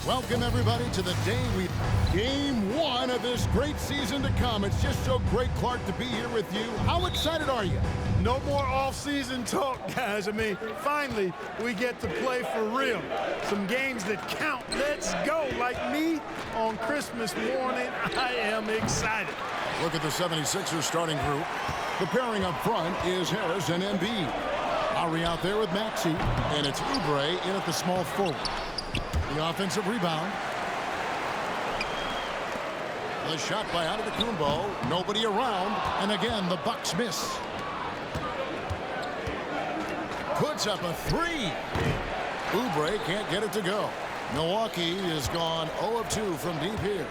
Welcome, everybody, to the Game 1 of this great season to come. It's just so great, Clark, to be here with you. How excited are you? No more off-season talk, guys. I mean, finally, we get to play for real. Some games that count. Let's go. Like me on Christmas morning, I am excited. Look at the 76ers starting group. The pairing up front is Harris and Embiid. Lowry out there with Maxey, and it's Oubre in at the small forward. The offensive rebound. The shot by Antetokounmpo. Nobody around. And again, the Bucks miss. Puts up a three. Oubre can't get it to go. Milwaukee is gone 0 of 2 from deep here.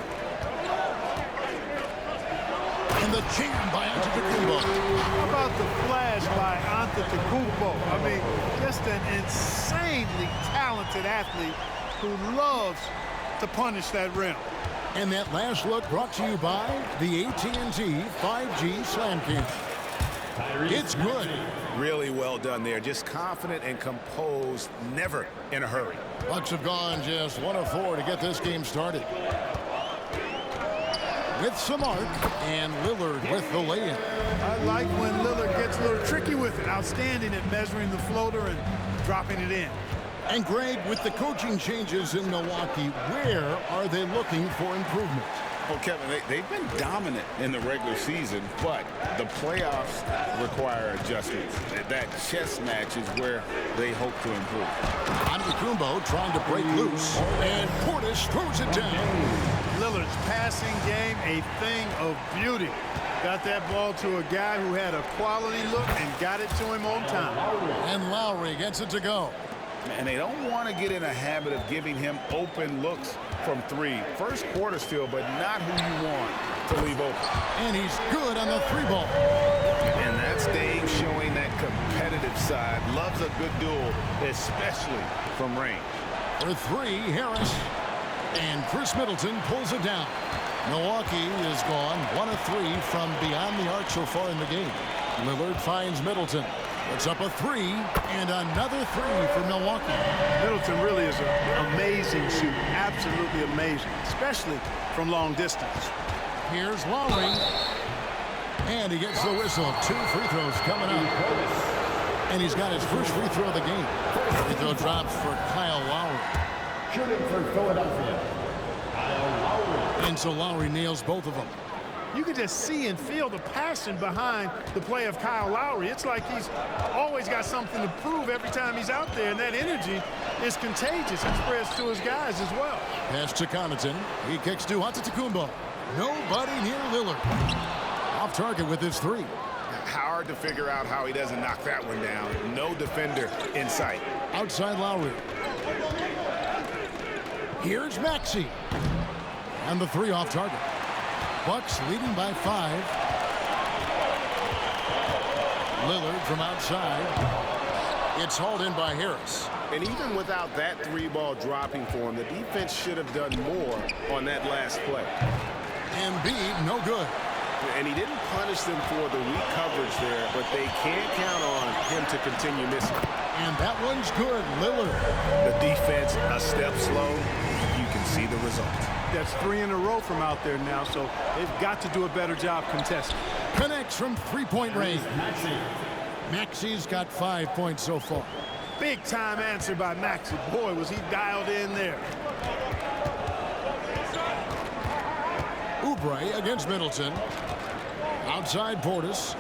And the jam by Antetokounmpo. How about the flash by Antetokounmpo? I mean, just an insanely talented athlete who loves to punish that rim. And that last look brought to you by the AT&T 5G Slam Cam. It's good. Really well done there. Just confident and composed, never in a hurry. Bucks have gone just 1 of 4 to get this game started. With some arc, and Lillard with the lay-in. I like when Lillard gets a little tricky with it. Outstanding at measuring the floater and dropping it in. And Greg, with the coaching changes in Milwaukee, where are they looking for improvement? Well, Kevin, they've been dominant in the regular season, but the playoffs require adjustments. That chess match is where they hope to improve. Antetokounmpo trying to break loose, and Portis throws it down. Lillard's passing game, a thing of beauty. Got that ball to a guy who had a quality look and got it to him on time. And Lowry gets it to go. And they don't want to get in a habit of giving him open looks from three. First quarter still, but not who you want to leave open. And he's good on the three ball. And that's Dave showing that competitive side. Loves a good duel, especially from range. For three, Harris. And Chris Middleton pulls it down. Milwaukee is gone 1 of 3 from beyond the arc so far in the game. Lillard finds Middleton. Puts up a three, and another three for Milwaukee. Middleton really is an amazing shooter. Absolutely amazing, especially from long distance. Here's Lowry. And he gets the whistle. 2 free throws coming up. And he's got his first free throw of the game. Free throw drops for Kyle Lowry. Shooting for Philadelphia, Kyle Lowry. And so Lowry nails both of them. You can just see and feel the passion behind the play of Kyle Lowry. It's like he's always got something to prove every time he's out there, and that energy is contagious. It spreads to his guys as well. Pass to Connaughton. He kicks to Antetokounmpo. Nobody near Lillard. Off target with his three. Hard to figure out how he doesn't knock that one down. No defender in sight. Outside Lowry. Here's Maxey. And the three off target. Bucks leading by 5. Lillard from outside. It's hauled in by Harris. And even without that three ball dropping for him, the defense should have done more on that last play. Embiid, no good. And he didn't punish them for the weak coverage there, but they can't count on him to continue missing. And that one's good, Lillard. The defense a step slow. You can see the result. That's 3 in a row from out there now, so they've got to do a better job contesting. Connects from three-point range. Maxey's got 5 points so far. Big time answer by Maxey. Boy, was he dialed in there. Oubre against Middleton. Outside Portis.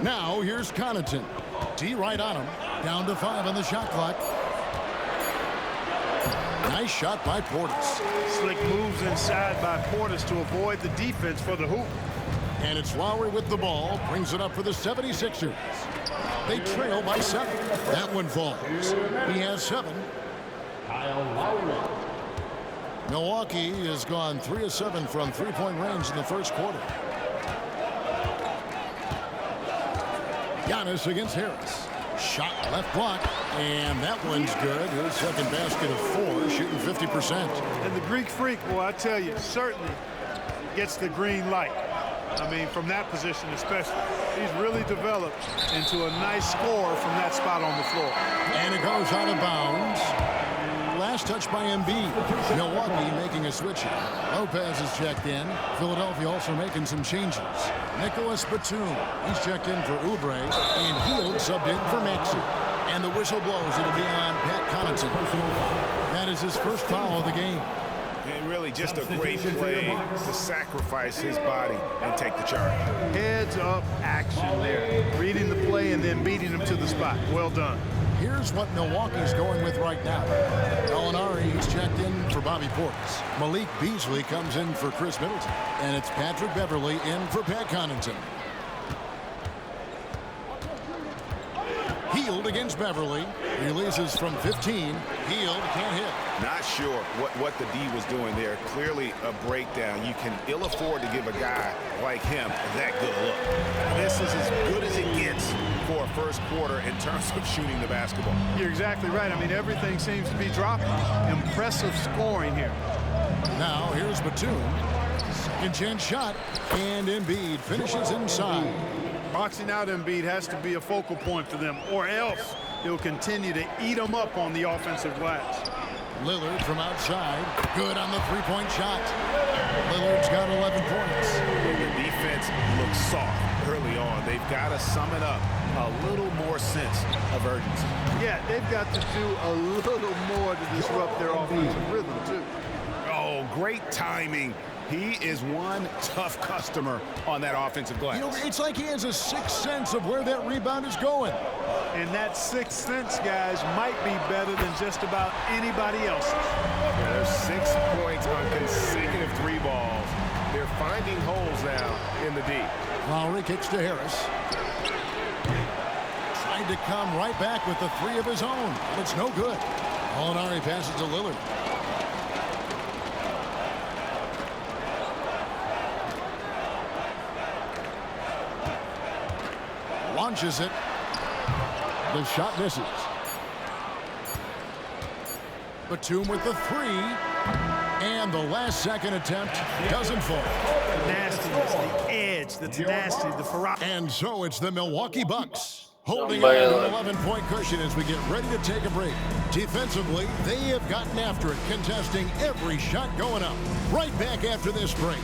Now here's Connaughton. D right on him. Down to 5 on the shot clock. Nice shot by Portis. Slick moves inside by Portis to avoid the defense for the hoop. And it's Lowry with the ball. Brings it up for the 76ers. They trail by 7. That one falls. He has 7. Kyle Lowry. Milwaukee has gone 3 of 7 from three-point range in the first quarter. Giannis against Harris. Shot left block, and that one's good. His second basket of 4, shooting 50%. And the Greek Freak, boy, I tell you, certainly gets the green light. I mean, from that position especially. He's really developed into a nice scorer from that spot on the floor. And it goes out of bounds. Last touch by Embiid. Milwaukee making a switch here. Lopez is checked in. Philadelphia also making some changes. Nicholas Batum, he's checked in for Oubre. And Hield subbed in for Maxey. And the whistle blows. It'll be on Pat Connaughton. That is his first foul of the game. And really just a great play to sacrifice his body and take the charge. Heads up action there. Reading the play and then beating him to the spot. Well done. Here's what Milwaukee's going with right now. Gallinari is checked in for Bobby Portis. Malik Beasley comes in for Chris Middleton. And it's Patrick Beverley in for Pat Connaughton. Hield against Beverley. Releases from 15. Hield can't hit. Not sure what the D was doing there. Clearly a breakdown. You can ill afford to give a guy like him that good look. This is as good as it gets for a first quarter in terms of shooting the basketball. You're exactly right. I mean, everything seems to be dropping. Impressive scoring here. Now here's Batum. Second chance shot. And Embiid finishes inside. Boxing out Embiid has to be a focal point for them, or else they'll continue to eat them up on the offensive glass. Lillard from outside. Good on the three-point shot. Lillard's got 11 points. The defense looks soft early on. They've got to sum it up. A little more sense of urgency. Yeah, they've got to do a little more to disrupt their offensive rhythm, too. Oh, great timing. He is one tough customer on that offensive glass. You know, it's like he has a sixth sense of where that rebound is going. And that sixth sense, guys, might be better than just about anybody else's. There's 6 points on consecutive 3 balls. They're finding holes now in the D. Lowry kicks to Harris. Tried to come right back with the 3 of his own. But it's no good. Gallinari passes to Lillard. Launches it. The shot misses. Batum with the 3. And the last second attempt doesn't fall. The nastiness, the edge, the tenacity, the ferocity. And so it's the Milwaukee Bucks holding on to an 11-point cushion as we get ready to take a break. Defensively, they have gotten after it, contesting every shot going up. Right back after this break.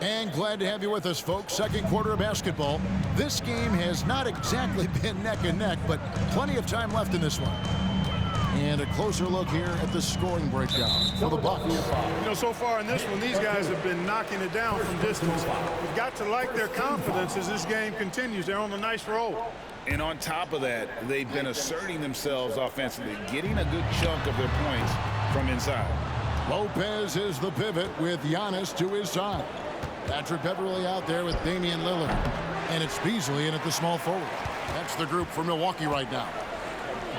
And glad to have you with us, folks. Second quarter of basketball. This game has not exactly been neck and neck, but plenty of time left in this one. And a closer look here at the scoring breakdown for the Bucks. You know, so far in this one, these guys have been knocking it down from distance. We've got to like their confidence as this game continues. They're on a nice roll. And on top of that, they've been asserting themselves offensively, getting a good chunk of their points from inside. Lopez is the pivot with Giannis to his side. Patrick Beverley out there with Damian Lillard. And it's Beasley in at the small forward. That's the group for Milwaukee right now.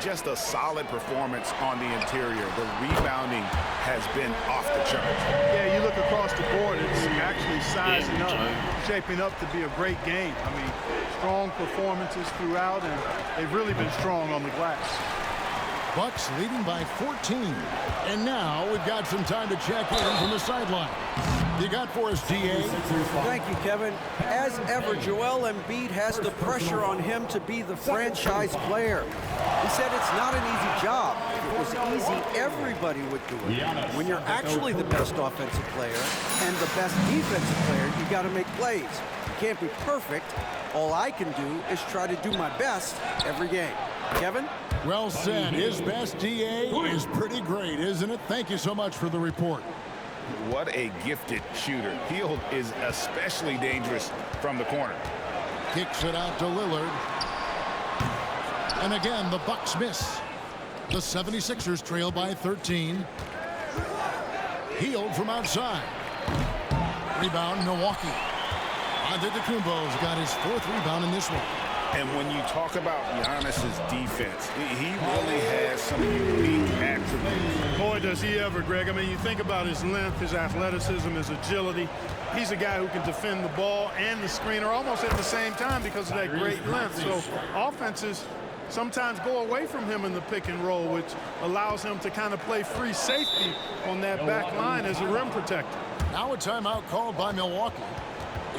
Just a solid performance on the interior. The rebounding has been off the charts. Yeah, you look across the board, it's actually sizing up, shaping up to be a great game. I mean, strong performances throughout, and they've really been strong on the glass. Bucks leading by 14. And now we've got some time to check in from the sideline. You got for us, DA? Thank you, Kevin. As ever, Joel Embiid has the pressure on him to be the franchise player. He said it's not an easy job. If it was easy, everybody would do it. When you're actually the best offensive player and the best defensive player, you got to make plays. You can't be perfect. All I can do is try to do my best every game. Kevin? Well said. His best, DA, is pretty great, isn't it? Thank you so much for the report. What a gifted shooter. Hield is especially dangerous from the corner. Kicks it out to Lillard. And again, the Bucks miss. The 76ers trail by 13. Hield from outside. Rebound, Milwaukee. Antetokounmpo's got his 4th rebound in this one. And when you talk about Giannis's defense, he really has some unique attributes. Boy, does he ever, Greg. I mean, you think about his length, his athleticism, his agility. He's a guy who can defend the ball and the screener almost at the same time because of that great length. So offenses sometimes go away from him in the pick and roll, which allows him to kind of play free safety on that back line as a rim protector. Now a timeout called by Milwaukee.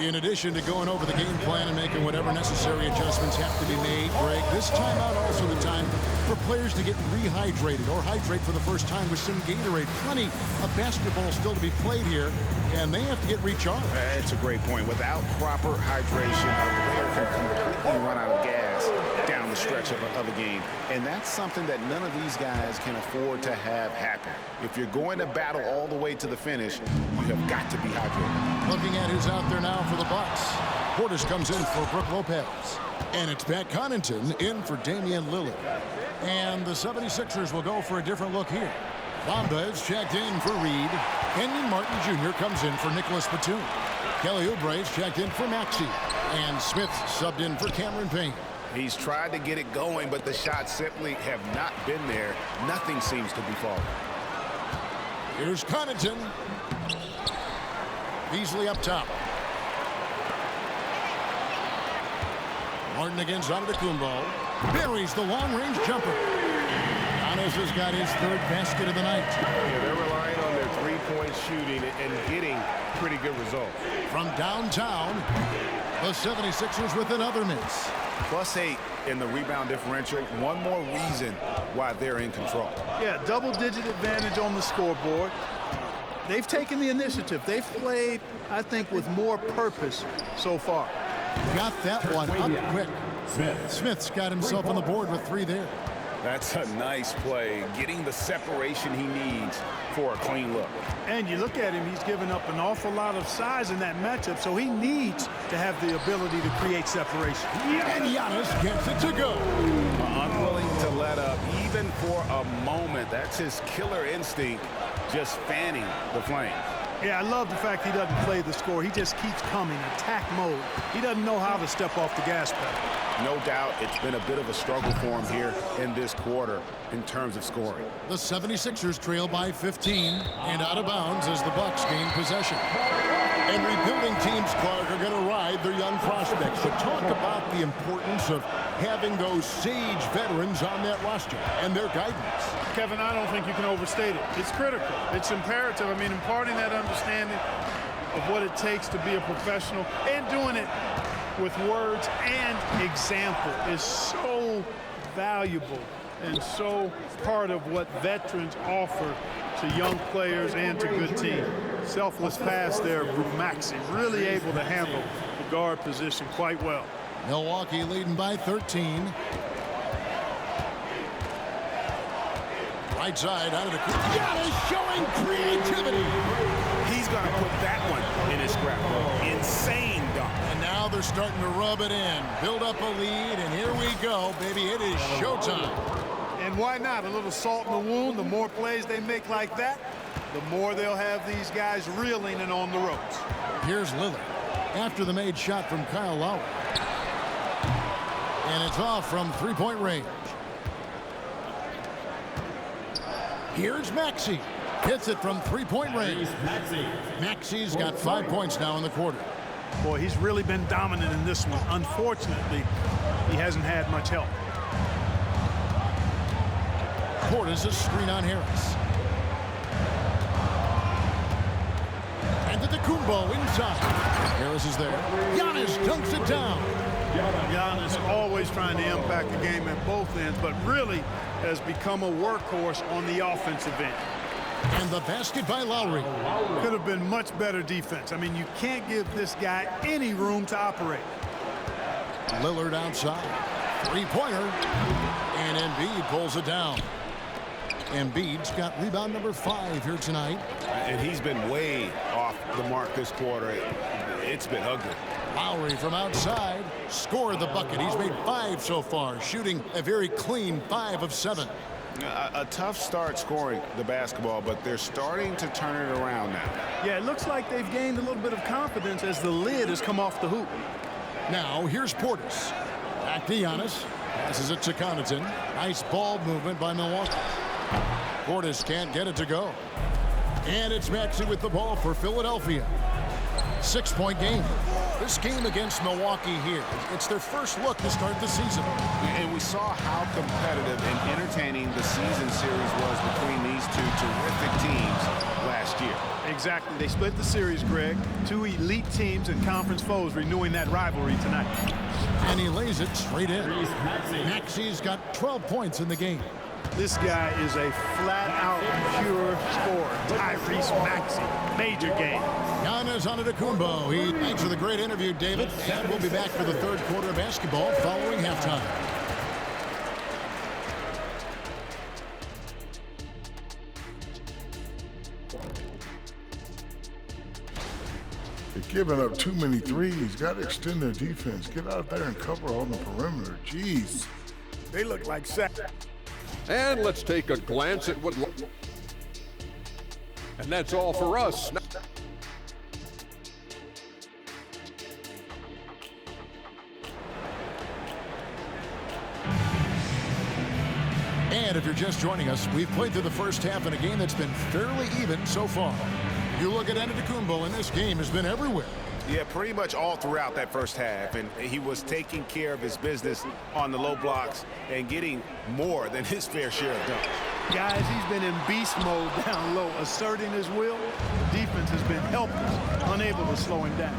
In addition to going over the game plan and making whatever necessary adjustments have to be made, Greg, this timeout also the time for players to get rehydrated or hydrate for the first time with some Gatorade. Plenty of basketball still to be played here, and they have to get recharged. It's a great point. Without proper hydration, a player can completely run out of gas down the stretch of a game. And that's something that none of these guys can afford to have happen. If you're going to battle all the way to the finish, you have got to be hydrated. Looking at who's out there now for the Bucks. Portis comes in for Brook Lopez. And it's Pat Connaughton in for Damian Lillard. And the 76ers will go for a different look here. Bamba is checked in for Reed. Kenyon Martin Jr. comes in for Nicholas Batum. Kelly Oubre is checked in for Maxey. And Smith subbed in for Cameron Payne. He's tried to get it going, but the shots simply have not been there. Nothing seems to be falling. Here's Connaughton. Beasley up top. Martin against Antetokounmpo. Buries the long-range jumper. Giannis has got his third basket of the night. Yeah, they're relying on their three-point shooting and getting pretty good results. From downtown, the 76ers with another miss. +8 in the rebound differential. One more reason why they're in control. Yeah, double-digit advantage on the scoreboard. They've taken the initiative. They've played, I think, with more purpose so far. Got that one up quick. Smith's got himself on the board with 3 there. That's a nice play, getting the separation he needs for a clean look. And you look at him, he's given up an awful lot of size in that matchup, so he needs to have the ability to create separation. And Giannis gets it to go. Unwilling to let up, even for a moment. That's his killer instinct, just fanning the flame. Yeah, I love the fact he doesn't play the score. He just keeps coming, attack mode. He doesn't know how to step off the gas pedal. No doubt it's been a bit of a struggle for him here in this quarter in terms of scoring. The 76ers trail by 15 and out of bounds as the Bucks gain possession. And rebuilding teams, Clark, are going to ride their young prospects. But talk about the importance of having those sage veterans on that roster and their guidance. Kevin, I don't think you can overstate it. It's critical. It's imperative. I mean, imparting that understanding of what it takes to be a professional and doing it with words and example is so valuable and so part of what veterans offer to young players and to good teams. Selfless pass there from Maxey, really able to handle the guard position quite well. Milwaukee leading by 13. Right side out of the Giannis showing creativity. He's going to put that one in his scrapbook. Insane dunk. And now they're starting to rub it in. Build up a lead, and here we go, baby. It is showtime. And why not? A little salt in the wound. The more plays they make like that, the more they'll have these guys reeling and on the ropes. Here's Lillard after the made shot from Kyle Lowry. And it's off from three-point range. Here's Maxey. Hits it from three-point range. Maxey's got 5 points now in the quarter. Boy, he's really been dominant in this one. Unfortunately, he hasn't had much help. Portis a screen on Harris. And Antetokounmpo inside. Harris is there. Giannis dunks it down. Giannis always trying to impact the game at both ends, but really has become a workhorse on the offensive end. And the basket by Lowry. Could have been much better defense. I mean, you can't give this guy any room to operate. Lillard outside. Three-pointer. And Embiid pulls it down. Embiid's got rebound number 5 here tonight. And he's been way off the mark this quarter. It's been ugly. Lowry from outside scored the bucket. He's made 5 so far, shooting a very clean 5 of 7. A tough start scoring the basketball, but they're starting to turn it around now. Yeah, it looks like they've gained a little bit of confidence as the lid has come off the hoop. Now here's Portis. Back to Giannis. Passes it to Connaughton. Nice ball movement by Milwaukee. Portis can't get it to go. And it's Maxey with the ball for Philadelphia. 6-point game. This game against Milwaukee here, it's their first look to start the season. And we saw how competitive and entertaining the season series was between these two terrific teams last year. Exactly. They split the series, Greg. Two elite teams and conference foes renewing that rivalry tonight. And he lays it straight in. Maxey's got 12 points in the game. This guy is a flat-out pure scorer. Tyrese Maxey, major game. Giannis Antetokounmpo. Thanks for the great interview, David. And we'll be back for the third quarter of basketball following halftime. They're giving up too many threes. Got to extend their defense. Get out there and cover on the perimeter. Jeez. They look like sack. And let's take a glance at what... And that's all for us. And if you're just joining us, we've played through the first half in a game that's been fairly even so far. You look at Antetokounmpo, and this game has been everywhere. Yeah, pretty much all throughout that first half, and he was taking care of his business on the low blocks and getting more than his fair share of dunks. Guys, he's been in beast mode down low, asserting his will. The defense has been helpless, unable to slow him down.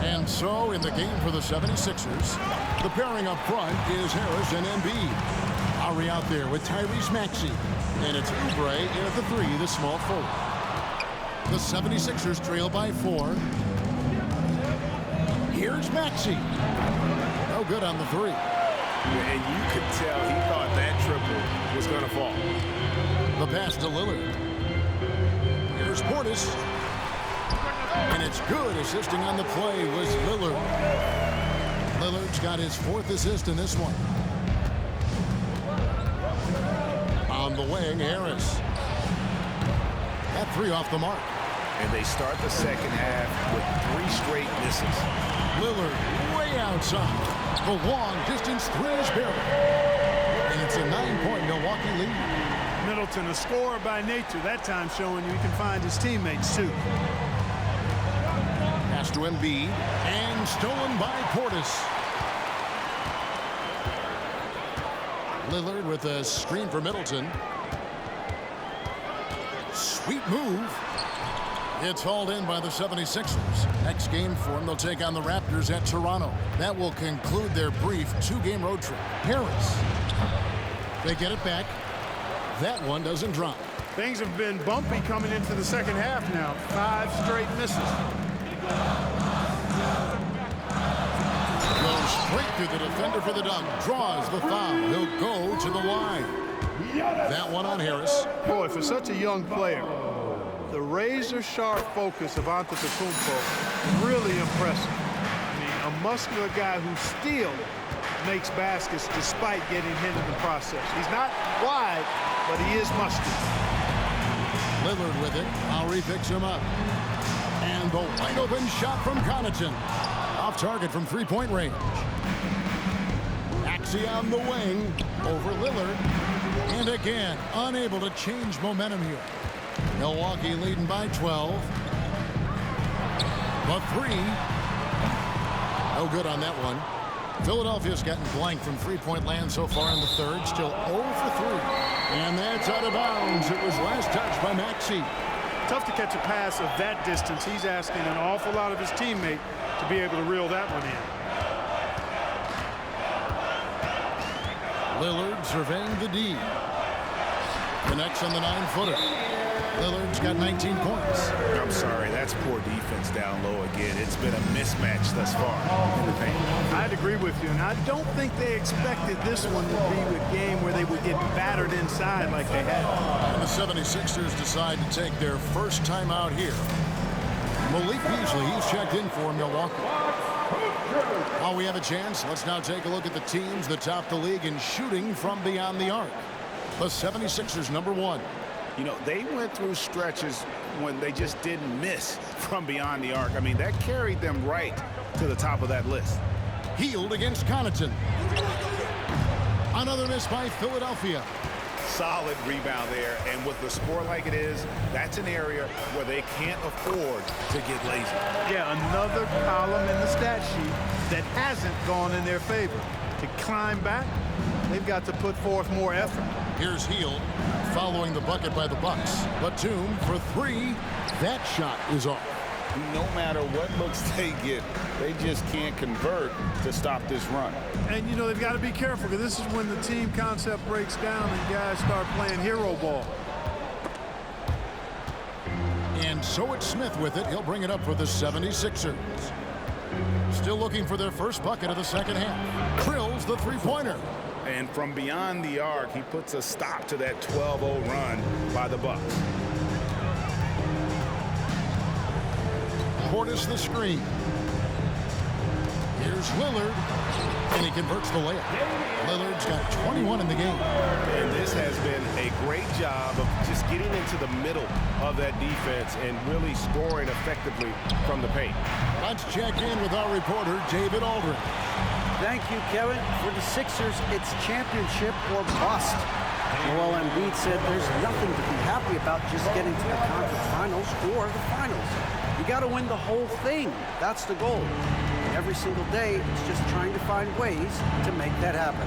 And so, in the game for the 76ers, the pairing up front is Harris and Embiid. Lowry out there with Tyrese Maxey. And it's Oubre in at the three, the small forward. The 76ers trail by 4. Here's Maxey. No good on the 3. And you could tell he thought that triple was going to fall. The pass to Lillard. Here's Portis. And it's good. Assisting on the play was Lillard. Lillard's got his 4th assist in this one. On the wing, Harris. That 3 off the mark. And they start the second half with 3 straight misses. Lillard way outside. The long distance 3 is barely. And it's a 9-point Milwaukee lead. Middleton, a scorer by nature, that time showing you he can find his teammates too. Pass to Embiid and stolen by Portis. Lillard with a screen for Middleton. Sweet move. It's hauled in by the 76ers. Next game for them, they'll take on the Raptors at Toronto. That will conclude their brief 2-game road trip. Harris. They get it back. That one doesn't drop. Things have been bumpy coming into the second half now. 5 straight misses. Goes straight through the defender for the dunk. Draws the foul. He'll go to the line. That one on Harris. Boy, for such a young player, the razor-sharp focus of Antetokounmpo really impressive. I mean, a muscular guy who still makes baskets despite getting hit in the process. He's not wide, but he is muscular. Lillard with it. Lowry picks him up. And the wide open shot from Connaughton. Off target from 3-point range. Maxey on the wing over Lillard. And again, unable to change momentum here. Milwaukee leading by 12. The 3. No good on that one. Philadelphia's gotten blank from 3-point land so far in the third. Still 0 for 3. And that's out of bounds. It was last touched by Maxey. Tough to catch a pass of that distance. He's asking an awful lot of his teammate to be able to reel that one in. Lillard surveying the D. Connects on the 9-footer. Lillard's got 19 points. I'm sorry, that's poor defense down low again. It's been a mismatch thus far in the paint. I'd agree with you, and I don't think they expected this one to be a game where they would get battered inside like they had. And the 76ers decide to take their first time out here. Malik Beasley, he's checked in for Milwaukee. While we have a chance, let's now take a look at the teams that top the league in shooting from beyond the arc. The 76ers, number 1. You know, they went through stretches when they just didn't miss from beyond the arc. I mean, that carried them right to the top of that list. Healed against Connaughton. Another miss by Philadelphia. Solid rebound there. And with the score like it is, that's an area where they can't afford to get lazy. Yeah, another column in the stat sheet that hasn't gone in their favor. To climb back, they've got to put forth more effort. Here's Hield following the bucket by the Bucks. Batum for three. That shot is off. No matter what looks they get, they just can't convert to stop this run. And, you know, they've got to be careful because this is when the team concept breaks down and guys start playing hero ball. And so it's Smith with it. He'll bring it up for the 76ers. Still looking for their first bucket of the second half. Drills the three-pointer. And from beyond the arc, he puts a stop to that 12-0 run by the Bucks. Portis the screen. Here's Lillard, and he converts the layup. Lillard's got 21 in the game. And this has been a great job of just getting into the middle of that defense and really scoring effectively from the paint. Let's check in with our reporter, David Aldridge. Thank you, Kevin. For the Sixers, it's championship or bust. Joel Embiid said there's nothing to be happy about just getting to the conference finals or the finals. You got to win the whole thing. That's the goal. And every single day, it's just trying to find ways to make that happen.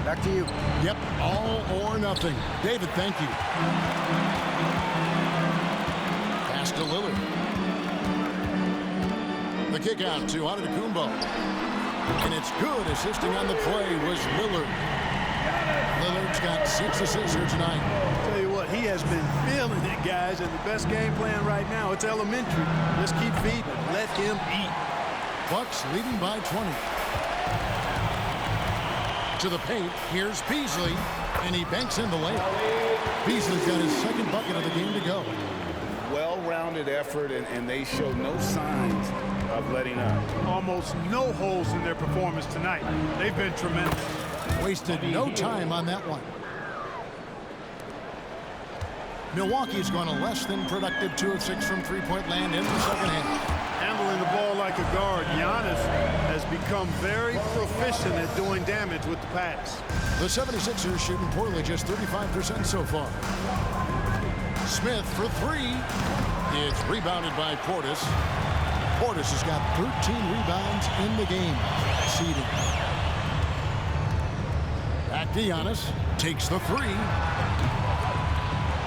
Back to you. Yep, all or nothing. David, thank you. Pass to Lillard. The kick out to Antetokounmpo. And it's good. Assisting on the play was Lillard. Lillard's got 6 assists here tonight. Tell you what, he has been feeling it, guys, and the best game plan right now, it's elementary. Just keep feeding. Let him eat. Bucks leading by 20. To the paint, here's Beasley, and he banks in the layup. Beasley's got his second bucket of the game to go. Well-rounded effort, and they show no signs of letting up. Almost no holes in their performance tonight. They've been tremendous. Wasted no time on that one. Milwaukee's gone a less than productive 2 of 6 from three-point land in the second half. Handling the ball like a guard, Giannis has become very proficient at doing damage with the pass. The 76ers shooting poorly, just 35% so far. Smith for 3. It's rebounded by Portis. Portis has got 13 rebounds in the game. Seeding. Back to Giannis. Takes the 3.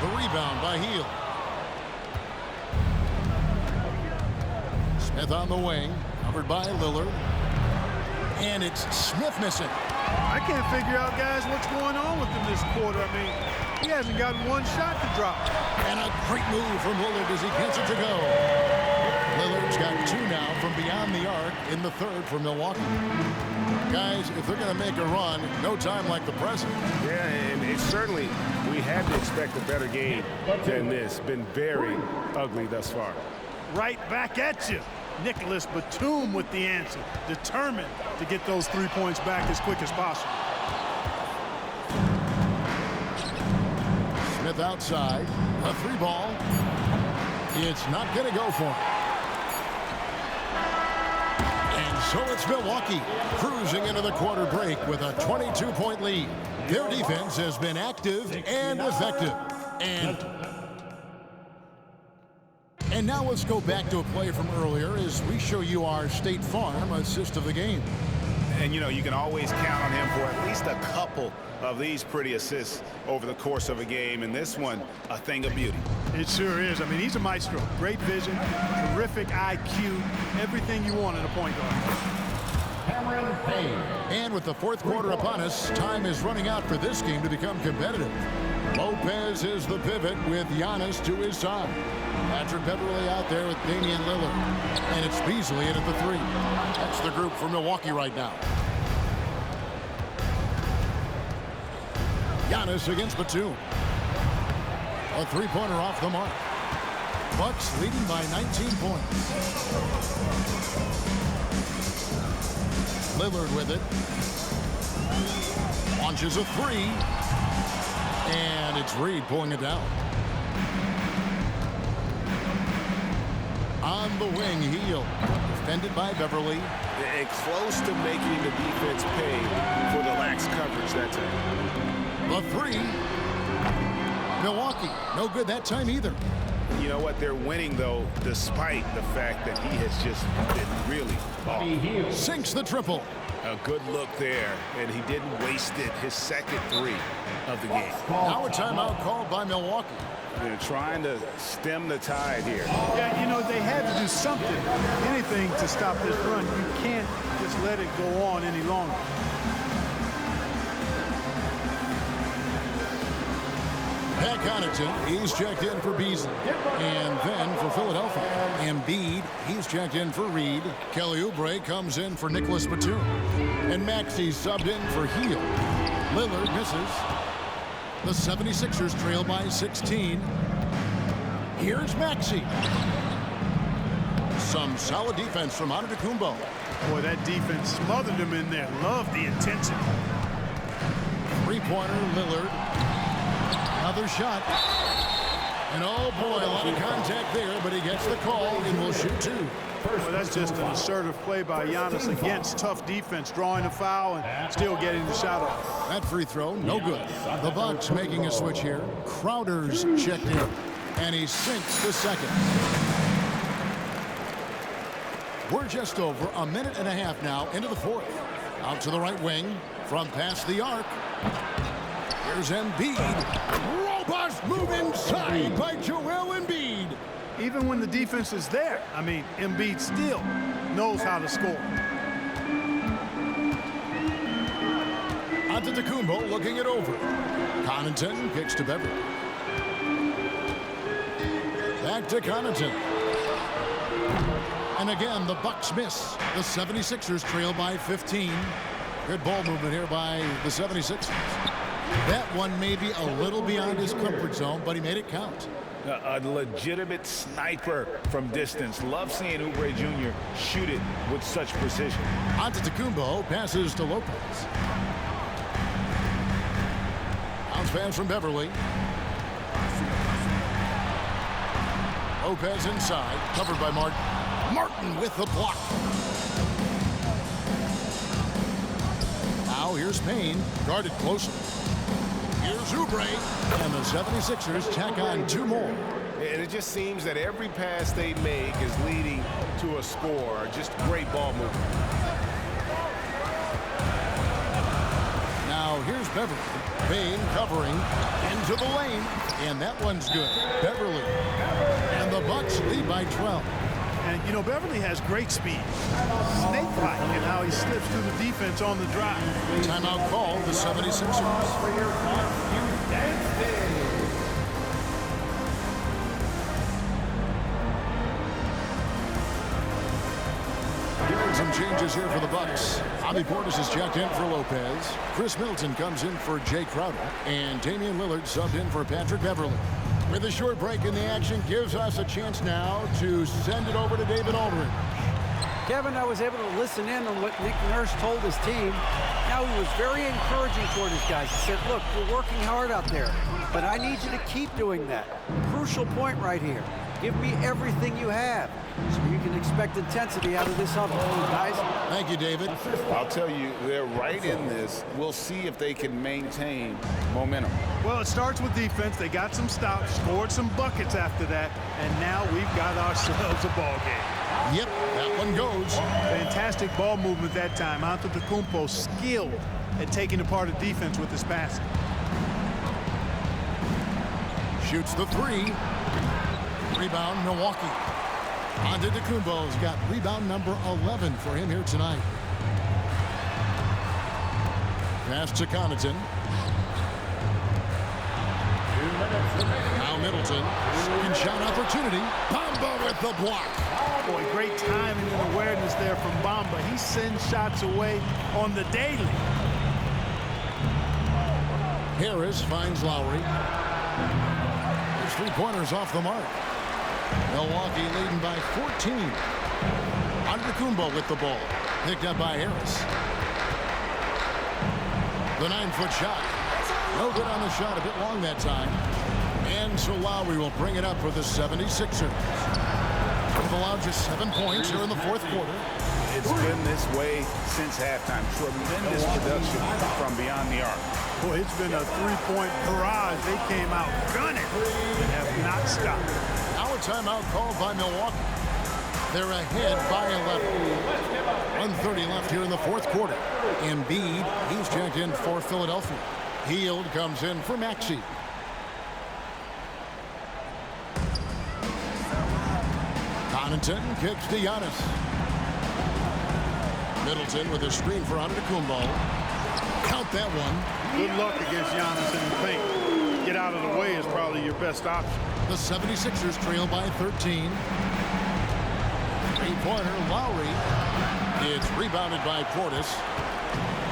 The rebound by Hield. Smith on the wing. Covered by Lillard. And it's Smith missing. I can't figure out, guys, what's going on with him this quarter. I mean, he hasn't gotten one shot to drop. And a great move from Lillard as he gets it to go. Lillard's got 2 now from beyond the arc in the third for Milwaukee. Guys, if they're going to make a run, no time like the present. Yeah, and it's certainly, we had to expect a better game than this. Been very ugly thus far. Right back at you. Nicholas Batum with the answer. Determined to get those 3 points back as quick as possible. Smith outside. A 3 ball. It's not going to go for him. And so it's Milwaukee cruising into the quarter break with a 22-point lead. Their defense has been active and effective. And now let's go back to a play from earlier as we show you our State Farm assist of the game. And, you know, you can always count on him for at least a couple of these pretty assists over the course of a game. And this one, a thing of beauty. It sure is. I mean, he's a maestro. Great vision, terrific IQ, everything you want in a point guard. And with the fourth quarter upon us, time is running out for this game to become competitive. Lopez is the pivot with Giannis to his side. Patrick Beverly out there with Damian Lillard. And it's Beasley in at the 3. That's the group for Milwaukee right now. Giannis against Batum. A 3-pointer off the mark. Bucks leading by 19 points. Lillard with it. Launches a 3. And it's Reed pulling it down. On the wing, Hield. Defended by Beverly. And close to making the defense pay for the lax coverage that time. The 3. Milwaukee, no good that time either. You know what? They're winning, though, despite the fact that he has just been really off. Sinks the triple. A good look there, and he didn't waste it. His second three of the game. Now a timeout called by Milwaukee. They're trying to stem the tide here. Yeah, you know, they had to do something, anything to stop this run. You can't just let it go on any longer. Pat Connaughton, he's checked in for Beasley. And then for Philadelphia, Embiid, he's checked in for Reed. Kelly Oubre comes in for Nicholas Batum. And Maxey's subbed in for Heel. Lillard misses. The 76ers trail by 16. Here's Maxey. Some solid defense from Antetokounmpo. Boy, that defense smothered him in there. Love the intensity. Three-pointer, Lillard. Another shot. And oh boy, a lot of contact there, but he gets the call and will shoot two. Well, that's just an assertive play by Giannis against tough defense, drawing a foul and still getting the shot off. That free throw, no good. The Bucks making a switch here. Crowder's checked in, and he sinks the second. We're just over a minute and a half now into the fourth. Out to the right wing from past the arc. Here's Embiid. Robust move inside by Joel Embiid. Even when the defense is there, I mean, Embiid still knows how to score. Antetokounmpo looking it over. Connaughton kicks to Beverly. Back to Connaughton. And again, the Bucks miss. The 76ers trail by 15. Good ball movement here by the 76ers. That one may be a little beyond his comfort zone, but he made it count. A legitimate sniper from distance. Love seeing Oubre Jr. shoot it with such precision. Antetokounmpo passes to Lopez. Bounce pass from Beverly. Lopez inside, covered by Martin. Martin with the block. Now here's Payne, guarded closely. Here's Oubre, and the 76ers tack on two more. And it just seems that every pass they make is leading to a score. Just great ball movement. Now here's Beverly. Payne covering into the lane, and that one's good. Beverly. And the Bucks lead by 12. And, you know, Beverly has great speed. Snake-like in how he slips through the defense on the drive. Timeout call, the 76ers. Some changes here for the Bucks. Bobby Portis is checked in for Lopez. Chris Middleton comes in for Jay Crowder. And Damian Lillard subbed in for Patrick Beverly. With a short break in the action, gives us a chance now to send it over to David Aldridge. Kevin, I was able to listen in on what Nick Nurse told his team. Now, he was very encouraging toward his guys. He said, look, you're working hard out there, but I need you to keep doing that. Crucial point right here. Give me everything you have so you can expect intensity out of this huddle, guys. Thank you, David. I'll tell you, they're right in this. We'll see if they can maintain momentum. Well, it starts with defense. They got some stops, scored some buckets after that, and now we've got ourselves a ball game. Yep, that one goes. Fantastic ball movement that time. Antetokounmpo skilled at taking apart a defense with his passing. Shoots the three. Rebound, Milwaukee. Antetokounmpo's got rebound number 11 for him here tonight. Pass to Connaughton. Now Middleton. Second shot opportunity. Bamba with the block. Oh, boy, great timing and awareness there from Bamba. He sends shots away on the daily. Harris finds Lowry. His three-pointers off the mark. Milwaukee leading by 14. Antetokounmpo with the ball. Picked up by Harris. The 9-foot shot. No good on the shot. A bit long that time. And so Lowry will bring it up for the 76ers. They've allowed just 7 points here in the fourth quarter. It's been this way since halftime. Tremendous production from beyond the arc. Boy, it's been a three-point barrage. They came out gunning and have not stopped. Now a timeout called by Milwaukee. They're ahead by 11. 1:30 left here in the fourth quarter. Embiid, he's checked in for Philadelphia. Hield comes in for Maxey. Connaughton kicks to Giannis. Middleton with a screen for Antetokounmpo. Count that one. Good luck against Giannis in the paint. Get out of the way is probably your best option. The 76ers trail by 13. Three-pointer, Lowry. It's rebounded by Portis.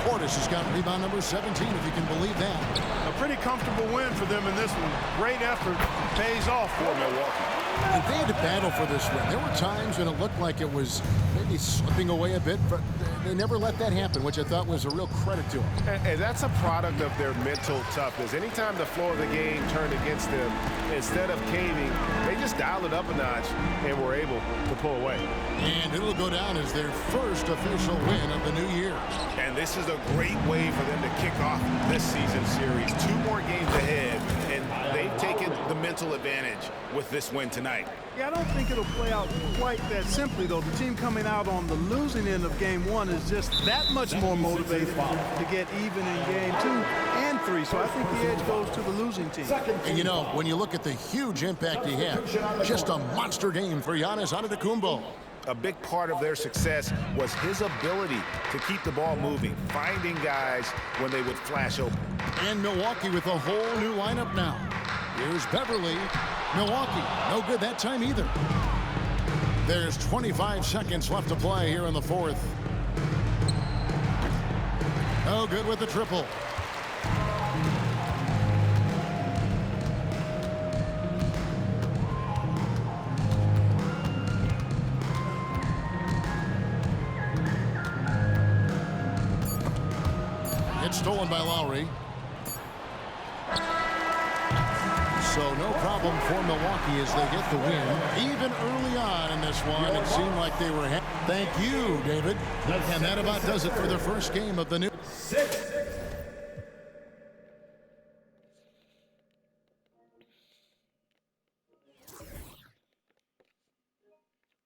Portis has got rebound number 17, if you can believe that. A pretty comfortable win for them in this one. Great effort. Pays off for Milwaukee. And they had to battle for this win. There were times when it looked like it was maybe slipping away a bit, but they never let that happen, which I thought was a real credit to them. And that's a product of their mental toughness. Anytime the flow of the game turned against them, instead of caving, they just dialed it up a notch and were able to pull away. And it'll go down as their first official win of the new year. And this is a great way for them to kick off this season series. 2 more games ahead, and they've taken the mental advantage with this win tonight. Yeah, I don't think it'll play out quite that simply, though. The team coming out on the losing end of game 1 is just that much more motivated to get even in game 2 and 3. So I think the edge goes to the losing team. And you know, when you look at the huge impact he had, just a monster game for Giannis Antetokounmpo. A big part of their success was his ability to keep the ball moving, finding guys when they would flash open. And Milwaukee with a whole new lineup now. Here's Beverly. Milwaukee, no good that time either. There's 25 seconds left to play here in the fourth. No good with the triple. It's stolen by Lowry. So no problem for Milwaukee as they get the win. Even early on in this one, it seemed like they were. Thank you, David. And that about does it for the first game of the new.